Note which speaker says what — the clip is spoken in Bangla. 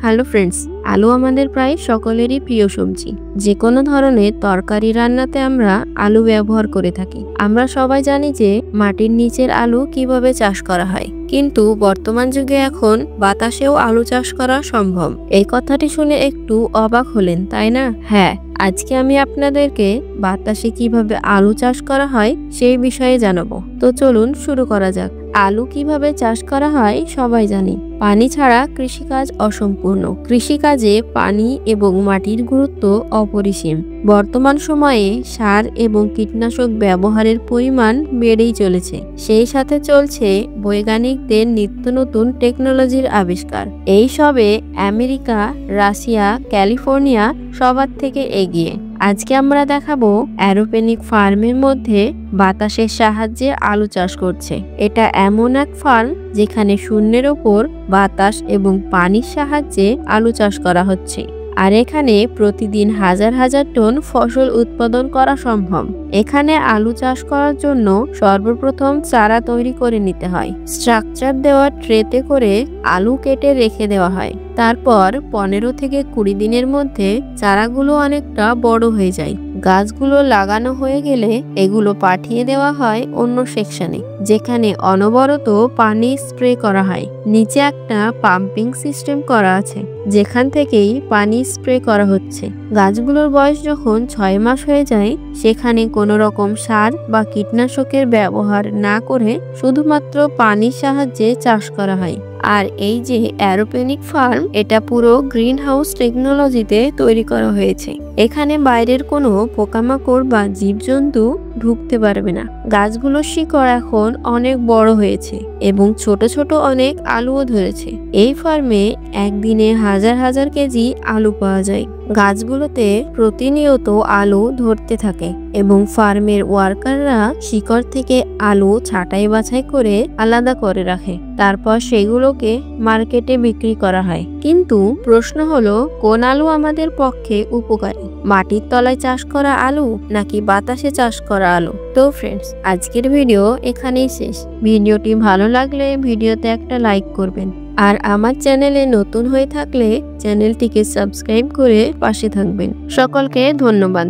Speaker 1: হ্যালো ফ্রেন্ডস, আলু আমাদের প্রায় সকলেরই প্রিয় সবজি। যে কোনো ধরনের তরকারি রান্নাতে আমরা আলু ব্যবহার করে থাকি। আমরা সবাই জানি যে মাটির নিচের আলু কিভাবে চাষ করা হয়, কিন্তু বর্তমান যুগে এখন বাতাসেও আলু চাষ করা সম্ভব। এই কথাটি শুনে একটু অবাক হলেন, তাই না? হ্যাঁ, আজকে আমি আপনাদেরকে বাতাসে কিভাবে আলু চাষ করা হয় সেই বিষয়ে জানাবো। তো চলুন শুরু করা যাক। আলু কিভাবে চাষ করা হয় সবাই জানি। পানি ছাড়া কৃষিকাজ অসম্পূর্ণ। কৃষিকাজে পানি এবং মাটির গুরুত্ব অপরিসীম। বর্তমান সময়ে সার এবং কীটনাশক ব্যবহারের পরিমাণ বেড়েই চলেছে। সেই সাথে চলছে বৈজ্ঞানিকদের নিত্য নতুন টেকনোলজির আবিষ্কার। এই সবে আমেরিকা, রাশিয়া, ক্যালিফোর্নিয়া সবার থেকে এগিয়ে। আজকে আমরা দেখাবো অ্যারোপনিক ফার্মের মধ্যে বাতাসের সাহায্যে আলু চাষ করছে। এটা এমন এক ফার্ম যেখানে শূন্যের ওপর বাতাস এবং পানির সাহায্যে আলু চাষ করা হচ্ছে। আর এখানে প্রতিদিন হাজার হাজার টন ফসল উৎপাদন করা সম্ভব। এখানে আলু চাষ করার জন্য সর্বপ্রথম চারা তৈরি করে নিতে হয়। স্ট্রাকচার দেওয়া ট্রেতে করে আলু কেটে রেখে দেওয়া হয়। তারপর 15 থেকে 20 দিনের মধ্যে চারাগুলো অনেকটা বড় হয়ে যায়। গাছগুলো লাগানো হয়ে গেলে এগুলো পাঠিয়ে দেওয়া হয় অন্য সেকশনে, যেখানে অনবরত পানি স্প্রে করা হয়। নিচে একটা পাম্পিং সিস্টেম করা আছে, যেখান থেকেই পানি স্প্রে করা হচ্ছে। গাছগুলোর বয়স যখন 6 মাস হয়ে যায়, সেখানে কোনো রকম সার বা কীটনাশকের ব্যবহার না করে শুধুমাত্র পানির সাহায্যে চাষ করা হয়। আর এই যে অ্যারোপনিক ফার্ম, এটা পুরো গ্রিন হাউস টেকনোলজিতে তৈরি করা হয়েছে। এখানে বাইরের কোনো পোকামাকড় বা জীবজন্তু ঢুকতে পারবে না। গাছগুলোর শিকড় এখন অনেক বড় হয়েছে এবং ছোট ছোট অনেক আলুও ধরেছে। এই ফার্মে একদিনে হাজার হাজার কেজি আলু পাওয়া যায়। গাছগুলোতে প্রতিনিয়ত আলু ধরতে থাকে এবং ফার্মের ওয়ার্কাররা শিকড় থেকে আলু ছাঁটাই বাছাই করে আলাদা করে রাখে। তারপর সেগুলোকে মার্কেটে বিক্রি করা হয়। কিন্তু প্রশ্ন হলো, কোন আলু আমাদের পক্ষে উপকারী? মাটির তলায় চাষ করা আলু নাকি বাতাসে চাষ করা আলু? তো ফ্রেন্ডস, আজকের ভিডিও এখানেই শেষ। ভিডিওটি ভালো লাগলে ভিডিওতে একটা লাইক করবেন, আর আমার চ্যানেলে নতুন হয়ে থাকলে চ্যানেলটিকে সাবস্ক্রাইব করে পাশে থাকবেন। সকলকে ধন্যবাদ।